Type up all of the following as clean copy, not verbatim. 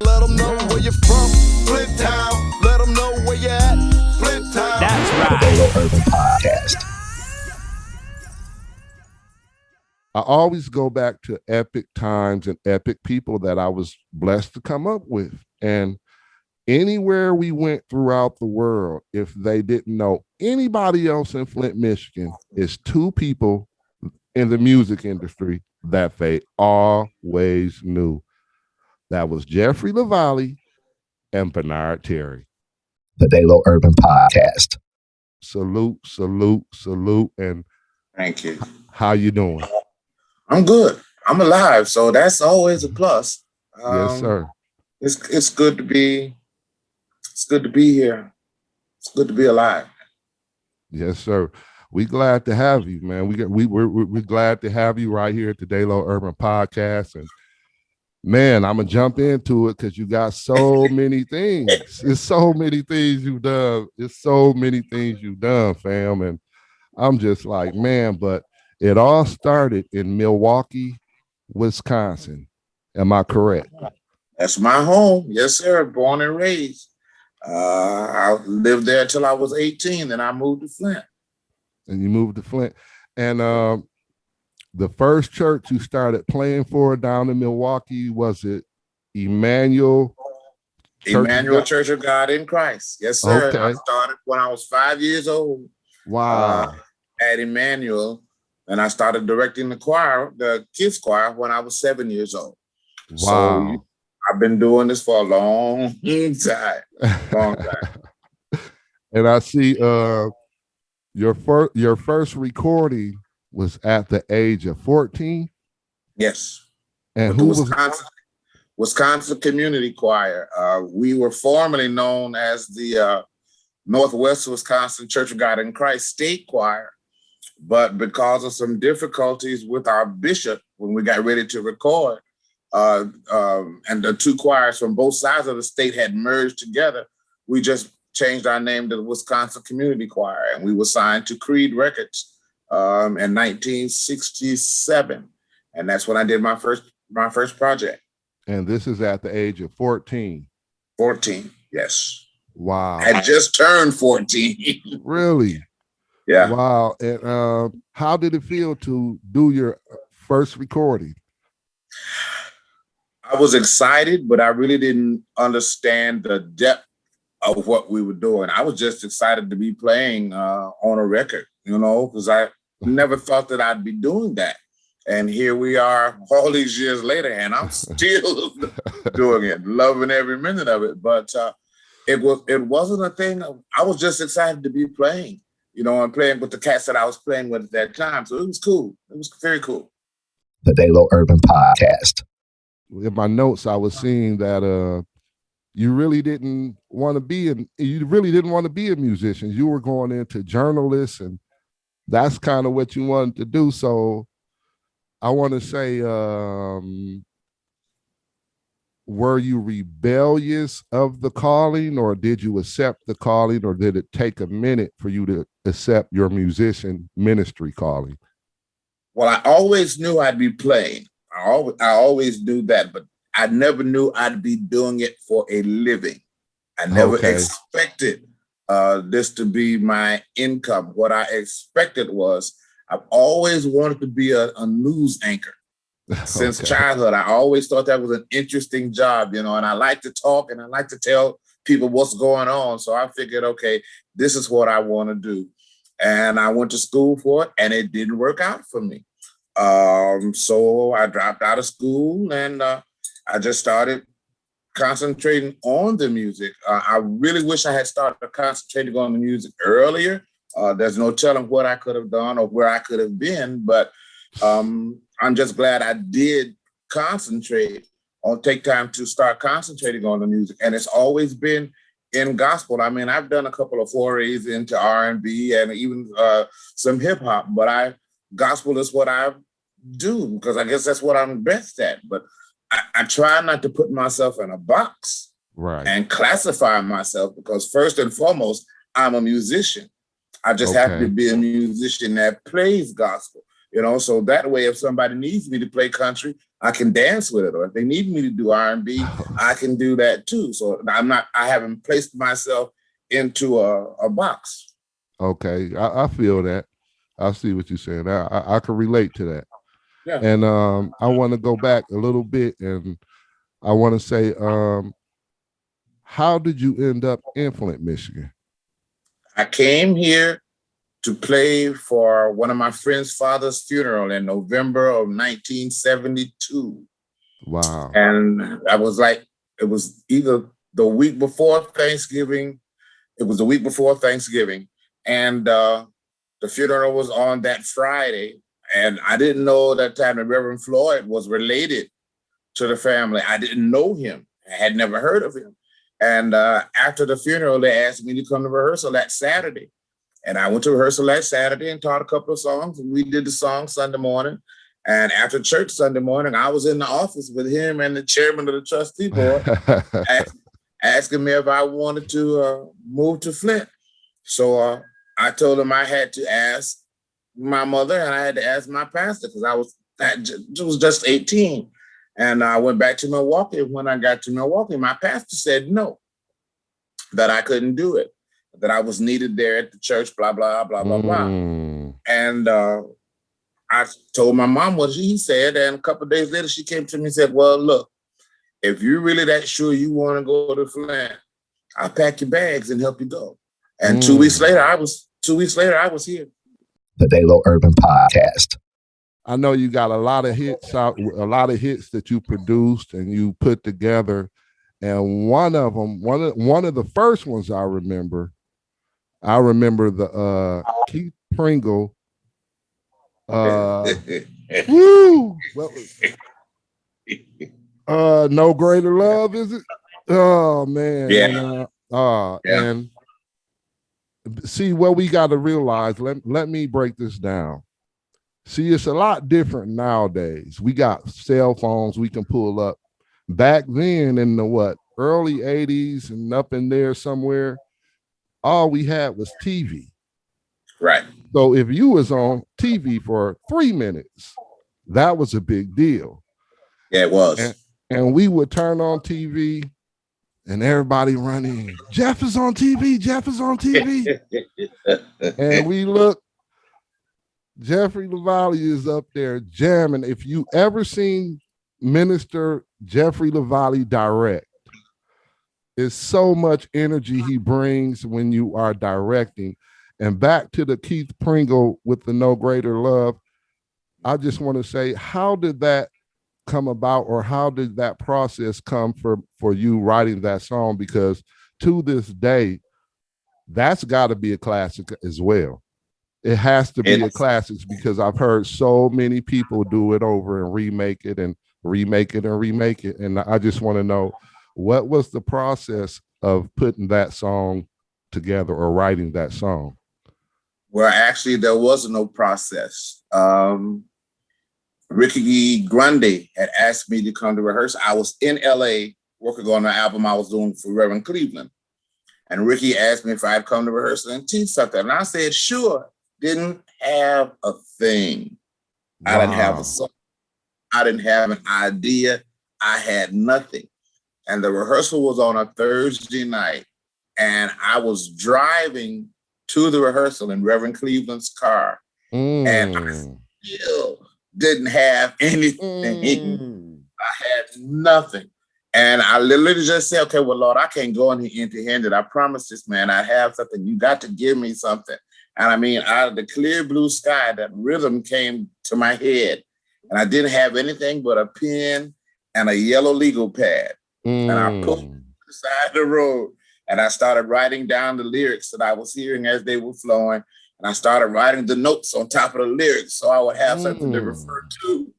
Let them know where you're from, Flint Town. Let them know where you're at, Flint Town. That's right. The DALO Urban Podcast. I always go back to epic times and epic people that I was blessed to come up with. And anywhere we went throughout the world, if they didn't know anybody else in Flint, Michigan, it's two people in the music industry that they always knew. That was A.Jeffery Lavalley and Bernard Terry. The DALO Urban Podcast. Salute, salute, salute. And thank you. How you doing? I'm good. I'm alive, so that's always a plus. Yes, sir. It's good to be. It's good to be here. It's good to be alive. Yes, sir. We glad to have you, man. We're glad to have you right here at the DALO Urban Podcast. And man, I'm gonna jump into it because you got so many things. It's so many things you've done. It's so many things you've done, fam. And I'm just like, man, but it all started in Milwaukee, Wisconsin. Am I correct? That's my home. Yes, sir. Born and raised. I lived there until I was 18, then I moved to Flint. And you moved to Flint. And the first church you started playing for down in Milwaukee, was it Emmanuel? Church of God in Christ. Yes, sir. Okay. I started when I was 5 years old. Wow. At Emmanuel. And I started directing the choir, the kids choir, when I was 7 years old. Wow. So I've been doing this for a long time. Long time. And I see your first recording was at the age of 14. Yes. And who was Wisconsin Community Choir. We were formerly known as the Northwest Wisconsin Church of God in Christ State Choir. But because of some difficulties with our bishop when we got ready to record, and the two choirs from both sides of the state had merged together, we just changed our name to the Wisconsin Community Choir, and we were signed to Creed Records in 1967, and that's when I did my first project. And this is at the age of 14. 14, yes. Wow. I had just turned 14. Really? Yeah. Wow. And how did it feel to do your first recording? I was excited, but I really didn't understand the depth of what we were doing. I was just excited to be playing on a record, because I never thought that I'd be doing that. And here we are all these years later, and I'm still doing it, loving every minute of it. But it wasn't a thing. I was just excited to be playing, and playing with the cats that I was playing with at that time. So it was cool. It was very cool. The DALO Urban Podcast. In my notes, I was seeing that you really didn't want to be a musician. You were going into journalists, and that's kind of what you wanted to do. So I want to say, were you rebellious of the calling, or did you accept the calling, or did it take a minute for you to accept your musician ministry calling? Well, I always knew I'd be playing. I always knew that, but I never knew I'd be doing it for a living. I never expected this to be my income. What I expected was I've always wanted to be a news anchor. Since childhood, I always thought that was an interesting job, and I like to talk and I like to tell people what's going on. So I figured, okay, this is what I want to do. And I went to school for it, and it didn't work out for me. So I dropped out of school, and I just started concentrating on the music. I really wish I had started concentrating on the music earlier. There's no telling what I could have done or where I could have been, but I'm just glad I did take time to start concentrating on the music. And it's always been in gospel. I mean, I've done a couple of forays into R&B and even some hip hop, but gospel is what I do, because I guess that's what I'm best at. But I try not to put myself in a box and classify myself, because first and foremost, I'm a musician. I just happen to be a musician that plays gospel. So that way, if somebody needs me to play country, I can dance with it. Or if they need me to do R&B, I can do that too. So I haven't placed myself into a box. Okay, I feel that. I see what you're saying. I can relate to that. Yeah. And I want to go back a little bit, and I want to say, how did you end up in Flint, Michigan? I came here to play for one of my friend's father's funeral in November of 1972. Wow. And I was like, it was either the week before Thanksgiving. It was the week before Thanksgiving. And the funeral was on that Friday. And I didn't know that time that Reverend Floyd was related to the family. I didn't know him. I had never heard of him. And after the funeral, they asked me to come to rehearsal that Saturday. And I went to rehearsal that Saturday and taught a couple of songs. And we did the song Sunday morning. And after church Sunday morning, I was in the office with him and the chairman of the trustee board asking me if I wanted to move to Flint. So I told him I had to ask my mother and I had to ask my pastor because I was just 18. And I went back to Milwaukee. When I got to Milwaukee, my pastor said no, that I couldn't do it, that I was needed there at the church, blah, blah, blah, blah, blah. And I told my mom what he said. And a couple of days later, she came to me and said, well, look, if you're really that sure you want to go to Flint, I'll pack your bags and help you go. And 2 weeks later, I was here. The DALO Urban Podcast. I know you got a lot of hits that you produced and you put together. And one of the first ones I remember the Keith Pringle. Woo! No Greater Love, is it? Oh man. Yeah. And see what we got to realize. Let me break this down. See, it's a lot different nowadays. We got cell phones we can pull up. Back then in the early 80s and up in there somewhere, all we had was TV. Right. So if you was on TV for 3 minutes, that was a big deal. Yeah, it was. And we would turn on TV and everybody run in. Jeff is on TV. Jeff is on TV. And we look, Jeffery Lavalley is up there jamming. If you ever seen Minister Jeffery Lavalley direct, it's so much energy he brings when you are directing. And back to the Keith Pringle with the No Greater Love, I just want to say, how did that come about, or how did that process come for you writing that song? Because to this day, that's got to be a classic as well. It has to be a classic because I've heard so many people do it over and remake it and remake it and remake it. And I just want to know, what was the process of putting that song together or writing that song? Well, actually, there was no process. Ricky Grundy had asked me to come to rehearse. I was in LA working on an album I was doing for Reverend Cleveland. And Ricky asked me if I'd come to rehearsal and teach something. And I said, sure. Didn't have a thing. Wow. I didn't have a song. I didn't have an idea. I had nothing. And the rehearsal was on a Thursday night. And I was driving to the rehearsal in Reverend Cleveland's car. And I still didn't have anything. I had nothing. And I literally just said, okay, well, Lord, I can't go in here empty-handed. I promised this man I'd have something. You got to give me something. And I mean, out of the clear blue sky, that rhythm came to my head. And I didn't have anything but a pen and a yellow legal pad. And I pulled to the side of the road and I started writing down the lyrics that I was hearing as they were flowing. And I started writing the notes on top of the lyrics so I would have something to refer to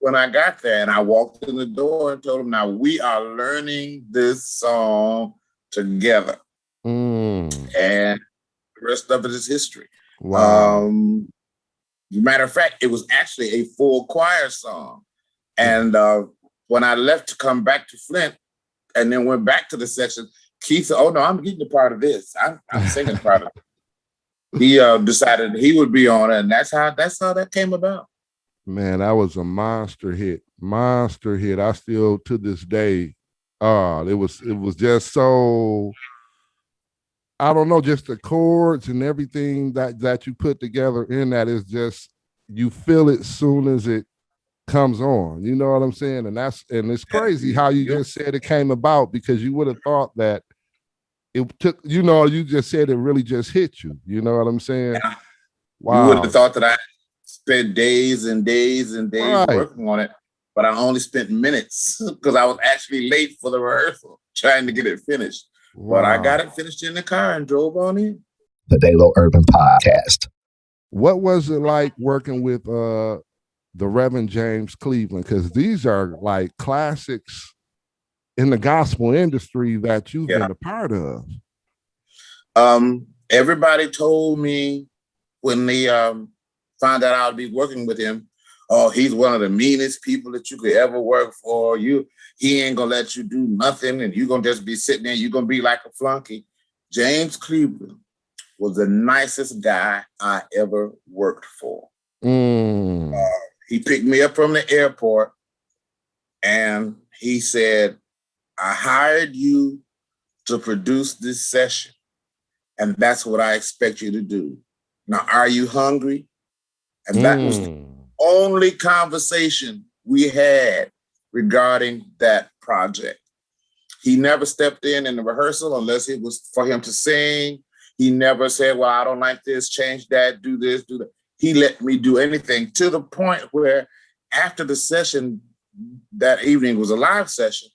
when I got there. And I walked in the door and told them, now we are learning this song together. And the rest of it is history. Wow. Matter of fact, it was actually a full choir song. And when I left to come back to Flint and then went back to the section, Keith said, oh no, I'm getting a part of this. I'm singing part of it. he decided he would be on it, and that's how that came about. Man, that was a monster hit. Monster hit. I still to this day, it was just so, I don't know, just the chords and everything that you put together in that is just, you feel it soon as it comes on. You know what I'm saying? And it's crazy how you just said it came about, because you would have thought that it took, you just said it really just hit you. You know what I'm saying? Yeah. Wow. You would have thought that I spent days and days and days Right. working on it, but I only spent minutes because I was actually late for the rehearsal trying to get it finished. Wow. But I got it finished in the car and drove on in. The DALO Urban Podcast. What was it like working with the Reverend James Cleveland? Because these are like classics in the gospel industry that you've been a part of. Everybody told me when they found out I'd be working with him, oh, he's one of the meanest people that you could ever work for. He ain't gonna let you do nothing, and you're gonna just be sitting there, you're gonna be like a flunky. James Cleveland was the nicest guy I ever worked for. He picked me up from the airport and he said, I hired you to produce this session, and that's what I expect you to do. Now, are you hungry? And that was the only conversation we had regarding that project. He never stepped in the rehearsal unless it was for him to sing. He never said, well, I don't like this, change that, do this, do that. He let me do anything, to the point where after the session that evening was a live session,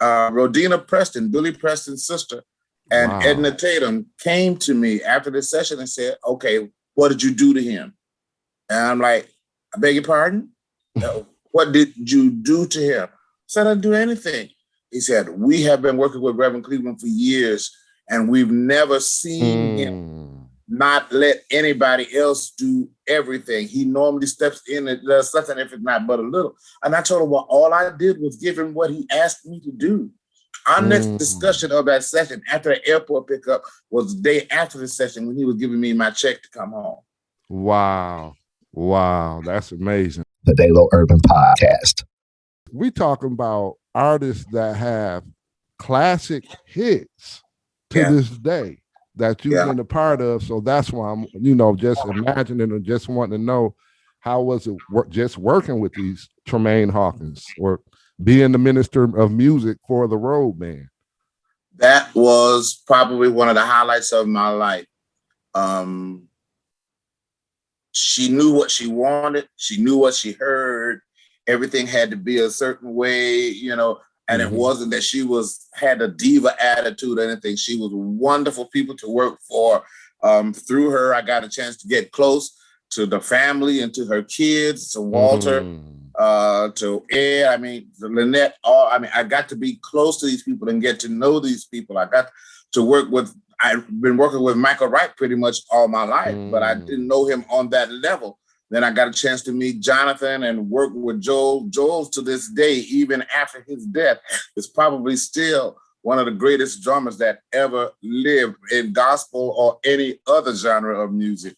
Rodina Preston, Billy Preston's sister, and Edna Tatum came to me after the session and said, okay, what did you do to him? And I'm like, I beg your pardon? What did you do to him? I said, I didn't do anything. He said, we have been working with Reverend Cleveland for years, and we've never seen him not let anybody else do everything. He normally steps in and does something, if it's not but a little. And I told him, well, all I did was give him what he asked me to do. Our next discussion of that session after the airport pickup was the day after the session, when he was giving me my check to come home. Wow. That's amazing. The DALO Urban Podcast. We talking about artists that have classic hits to this day that you've been a part of. So that's why I'm, just imagining and just wanting to know, how was it just working with these Tramaine Hawkins, or being the minister of music for the Road Band? That was probably one of the highlights of my life. She knew what she wanted. She knew what she heard. Everything had to be a certain way, and it wasn't that she had a diva attitude or anything. She was wonderful people to work for. Through her, I got a chance to get close to the family and to her kids, to Walter, to Ed, to Lynette. I got to be close to these people and get to know these people. I got to work with, I've been working with Michael Wright pretty much all my life, but I didn't know him on that level. Then I got a chance to meet Jonathan and work with Joel. Joel, to this day, even after his death, is probably still one of the greatest drummers that ever lived in gospel or any other genre of music.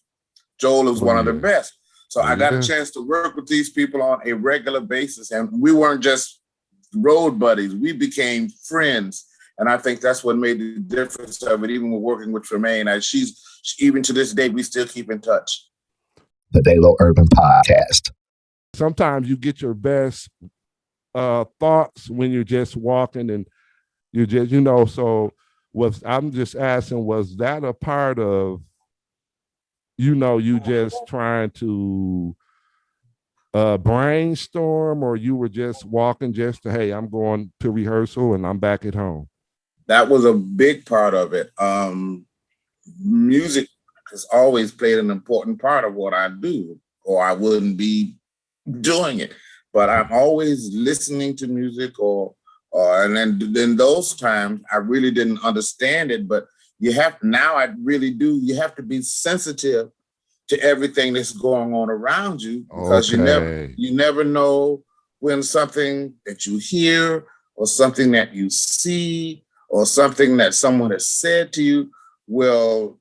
Joel is one of the best. So I got a chance to work with these people on a regular basis. And we weren't just road buddies. We became friends. And I think that's what made the difference of it, even with working with Tramaine. Even to this day, we still keep in touch. The DALO Urban Podcast. Sometimes you get your best thoughts when you're just walking, and you just, so I'm just asking, was that a part of, you just trying to brainstorm, or you were just walking just to, hey, I'm going to rehearsal and I'm back at home? That was a big part of it. Music has always played an important part of what I do, or I wouldn't be doing it. But I'm always listening to music, and then those times I really didn't understand it. But I really do. You have to be sensitive to everything that's going on around you, because you never know when something that you hear or something that you see or something that someone has said to you will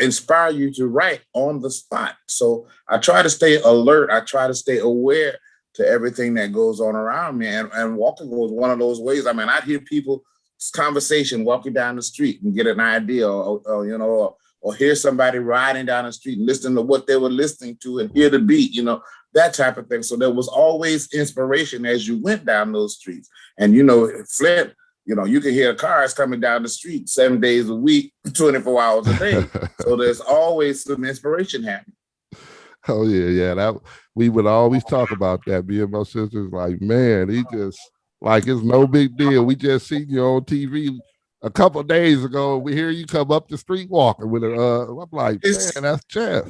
inspire you to write on the spot. So I try to stay alert. I try to stay aware to everything that goes on around me. And walking was one of those ways. I mean, I'd hear people's conversation walking down the street and get an idea, or hear somebody riding down the street and listen to what they were listening to and hear the beat, that type of thing. So there was always inspiration as you went down those streets. And, Flint, you can hear cars coming down the street 7 days a week, 24 hours a day. So there's always some inspiration happening. Oh yeah. That we would always talk about that. Me and my sisters, like, man, he just like it's no big deal. We just seen you on TV a couple of days ago. We hear you come up the street walking with I'm like, man, that's Jeff.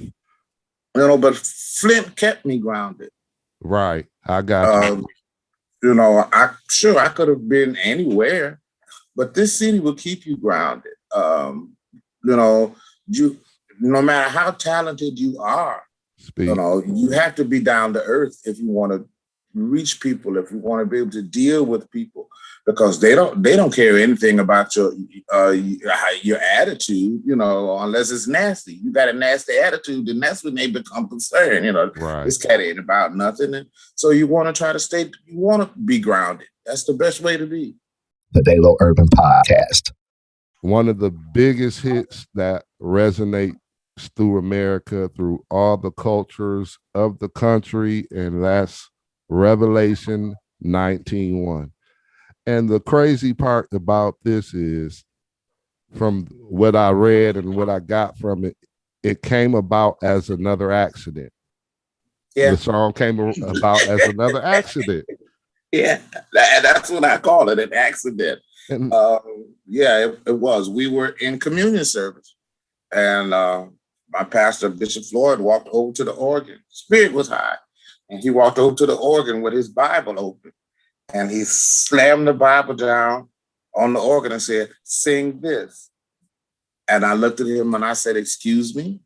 But Flint kept me grounded. Right. I got you. I could have been anywhere, but this city will keep you grounded. No matter how talented you are, you have to be down to earth if you want to reach people, if you want to be able to deal with people, because they don't care anything about your attitude, unless it's nasty. You got a nasty attitude, then that's when they become concerned. Right. This cat ain't about nothing. And so you want to be grounded. That's the best way to be. The DALO Urban Podcast. One of the biggest hits that resonates through America, through all the cultures of the country, and that's Revelation 19:1. And the crazy part about this is, from what I read and what I got from it, it came about as another accident. Yeah. The song came about as another accident. Yeah, that's what I call it, an accident. And, it was. We were in communion service, and my pastor, Bishop Floyd, walked over to the organ. Spirit was high, and he walked over to the organ with his Bible open, and he slammed the Bible down on the organ and said, "Sing this." And I looked at him and I said, "Excuse me?"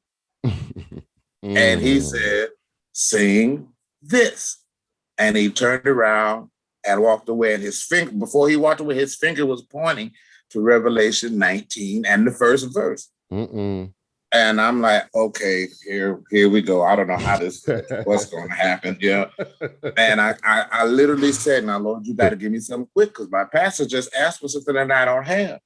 And he said, "Sing this." And he turned around and walked away. And his finger, before he walked away, his finger was pointing to Revelation 19 and the first verse. And I'm like, okay, here we go. I don't know how what's going to happen. Yeah. And I literally said, "Now, Lord, you got to give me something quick, because my pastor just asked for something that I don't have."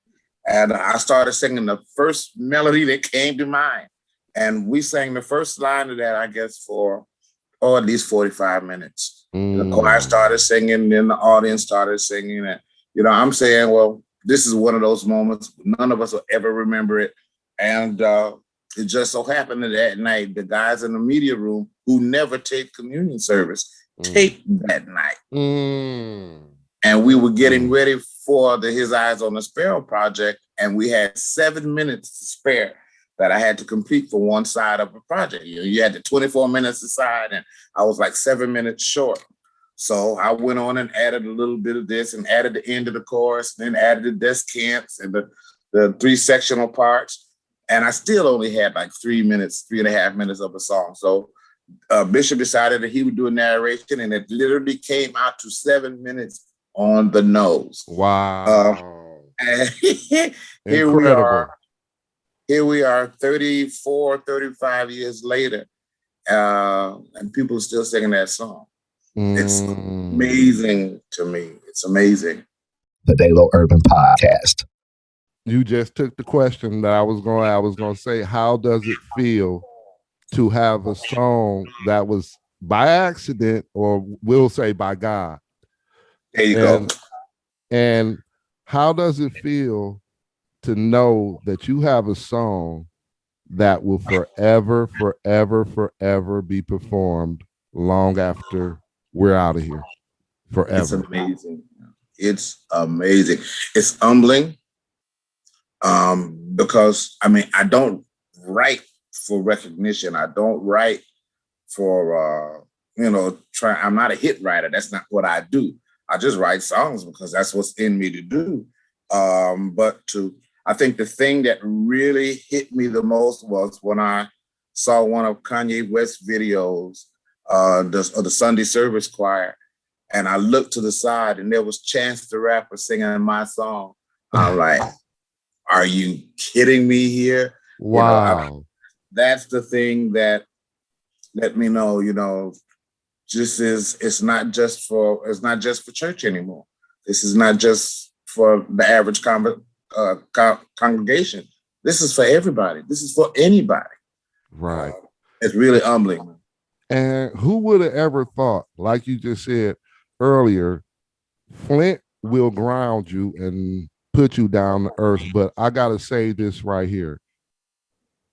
And I started singing the first melody that came to mind. And we sang the first line of that, I guess, for at least 45 minutes. The choir started singing, then the audience started singing. And, I'm saying, well, this is one of those moments. None of us will ever remember it. And it just so happened that night, the guys in the media room who never taped communion service taped that night. And we were getting ready for the His Eyes on the Sparrow project, and we had 7 minutes to spare that I had to complete for one side of a project. You had the 24 minutes aside, and I was like 7 minutes short. So I went on and added a little bit of this and added the end of the chorus, and then added the descants and the 3 sectional parts. And I still only had like 3.5 minutes of a song. So Bishop decided that he would do a narration, and it literally came out to 7 minutes on the nose. Wow. And here we are 34, 35 years later, and people are still singing that song. It's amazing to me. It's amazing. The DALO Urban Podcast. You just took the question that I was going to say. How does it feel to have a song that was by accident, or we'll say by God? There you go. And how does it feel to know that you have a song that will forever, forever, forever be performed long after we're out of here? Forever. It's amazing. It's amazing. It's humbling. Because I don't write for recognition. I don't write for I'm not a hit writer. That's not what I do. I just write songs because that's what's in me to do. I think the thing that really hit me the most was when I saw one of Kanye West's videos of the Sunday service choir, and I looked to the side and there was Chance the Rapper singing my song. I'm like, are you kidding me here? Wow. That's the thing that let me know, it's not just for church anymore. This is not just for the average congregation. This is for everybody. This is for anybody. Right. It's really humbling. And who would have ever thought, like you just said earlier, Flint will ground you and put you down to earth. But I got to say this right here.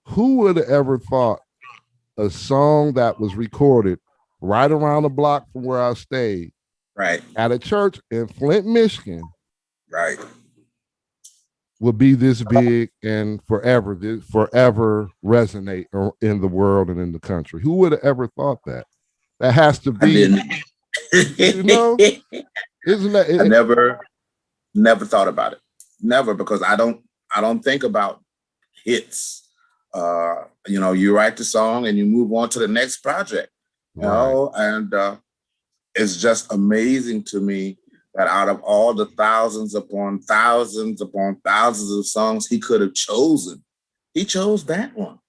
Who would have ever thought a song that was recorded right around the block from where I stayed, right, at a church in Flint, Michigan, right, would be this big and forever resonate in the world and in the country? Who would have ever thought that? That has to be, isn't that? I never thought about it. Never, because I don't think about hits. You write the song and you move on to the next project. And it's just amazing to me that out of all the thousands upon thousands of songs he could have chosen, he chose that one,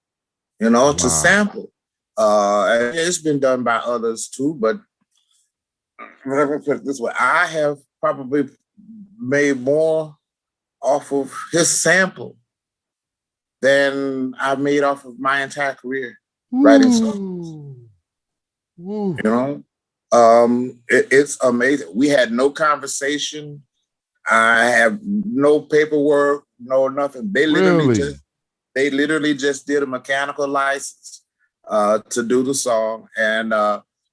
to sample. And it's been done by others too, but let me put it this way: I have probably made more off of his sample than I made off of my entire career writing songs. It's amazing. We had no conversation. I have no paperwork, no nothing. They literally just did a mechanical license to do the song and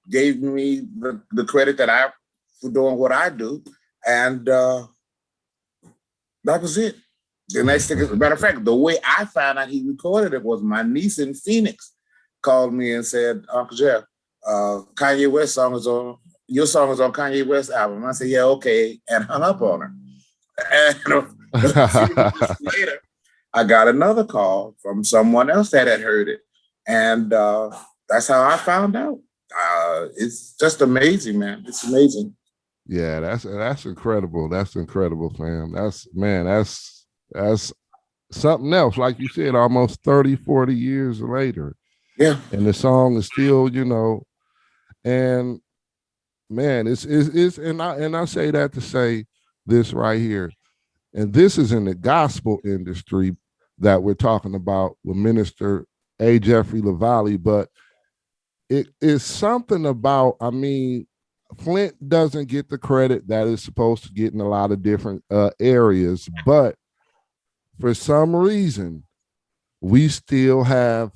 gave me the credit for doing what I do, and that was it. The next thing, as a matter of fact, the way I found out he recorded it was my niece in Phoenix called me and said, "Uncle Jeff, Kanye West your song is on Kanye West album." I said, "Yeah, okay," and hung up on her. And a few months later, I got another call from someone else that had heard it, and that's how I found out. It's just amazing, man. It's amazing. Yeah, that's incredible. That's incredible, fam. That's something else. Like you said, almost 30, 40 years later. Yeah. And the song is still, and man, it's and I say that to say this right here. And this is in the gospel industry that we're talking about with Minister A.Jeffery Lavalley, but it is something about, Flint doesn't get the credit that it's supposed to get in a lot of different areas, but for some reason, we still have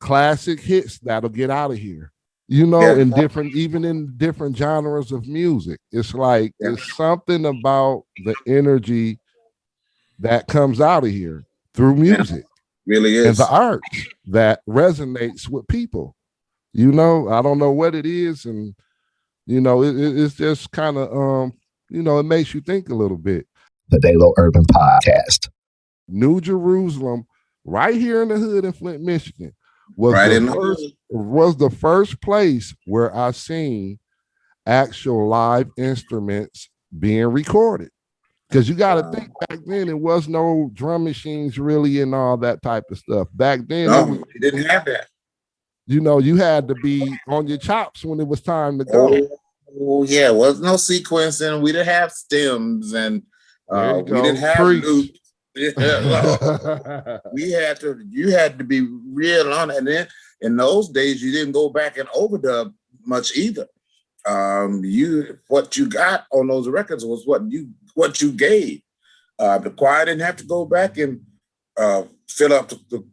classic hits that'll get out of here, even in different genres of music. It's like, it's something about the energy that comes out of here through music. Really is. And the arts that resonates with people. I don't know what it is. And, it's just kind of, it makes you think a little bit. The DALO Urban Podcast. New Jerusalem, right here in the hood in Flint, Michigan, was the first place where I seen actual live instruments being recorded. Because you got to think, back then it was no drum machines really and all that type of stuff. Back then, you didn't have that. You had to be on your chops when it was time to go. Oh yeah, there was no sequencing. We didn't have stems, and we didn't have loops. You had to be real on it. And then in those days, you didn't go back and overdub much either. What you got on those records was what you gave. The choir didn't have to go back and fill up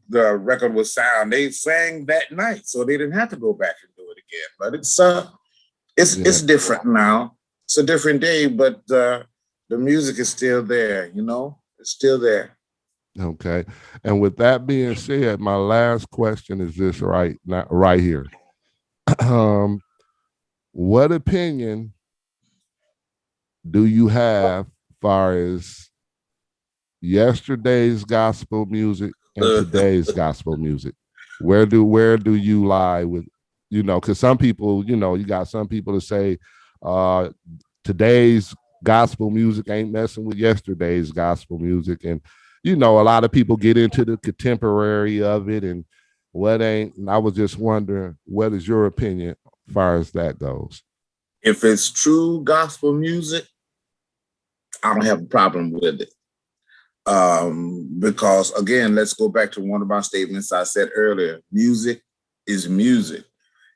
the record with sound. They sang that night, so they didn't have to go back and do it again. But it's different now. It's a different day, but the music is still there. It's still there. Okay. And with that being said, my last question is this right here. What opinion do you have far as yesterday's gospel music and today's gospel music? Where do you lie with, because some people, you got some people that say today's gospel music ain't messing with yesterday's gospel music, and you know, a lot of people get into the contemporary of it and what ain't. And I was just wondering, what is your opinion as far as that goes? If it's true gospel music, I don't have a problem with it. Because again, let's go back to one of my statements I said earlier. Music is music.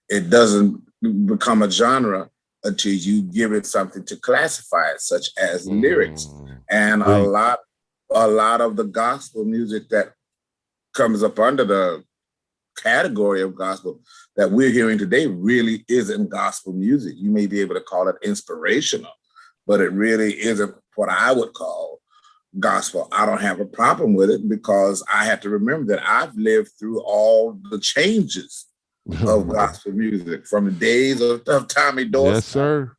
It doesn't become a genre until you give it something to classify it, such as lyrics. And a lot of the gospel music that comes up under the category of gospel that we're hearing today really isn't gospel music. You may be able to call it inspirational, but it really isn't what I would call gospel. I don't have a problem with it because I have to remember that I've lived through all the changes of gospel music from the days of Tommy Dorsey. Yes, sir.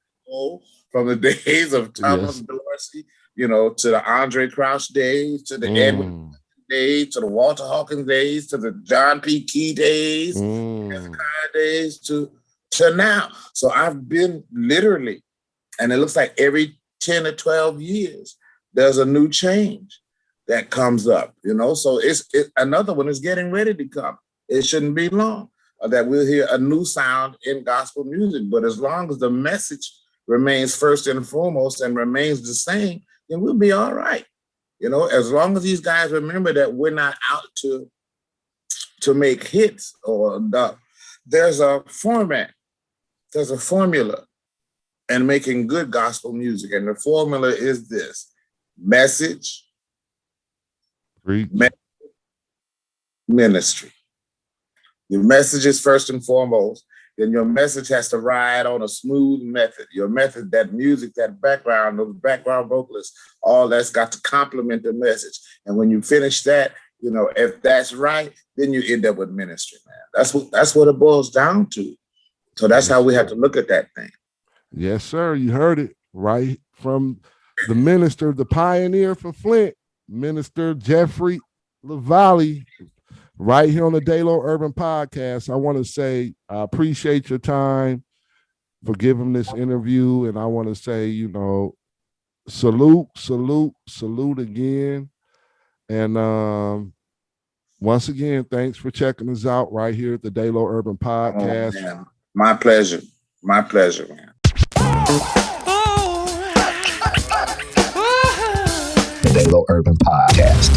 From the days of Thomas Dorsey, you know, to the Andre Crouch days, to the Edwin days, to the Walter Hawkins days, to the John P. Key days, days to now. So I've been literally, and it looks like every 10 or 12 years, there's a new change that comes up, you know. So it's another one is getting ready to come. It shouldn't be long that we'll hear a new sound in gospel music. But as long as the message remains first and foremost and remains the same, then we'll be all right. You know, as long as these guys remember that we're not out to make hits there's a format, there's a formula in making good gospel music. And the formula is this: message, ministry. Your message is first and foremost. Then your message has to ride on a smooth method. Your method, that music, that background, those background vocalists, all that's got to complement the message. And when you finish that, you know, if that's right, then you end up with ministry, man. That's what it boils down to. So that's how we have to look at that thing. Yes, sir. You heard it right from the minister, the pioneer from Flint, Minister A.Jeffery Lavalley, right here on the DALO Urban Podcast. I want to say I appreciate your time for giving this interview. And I want to say, you know, salute again. And once again, thanks for checking us out right here at the DALO Urban Podcast. Oh, my pleasure. My pleasure, man. The DALO Urban Podcast.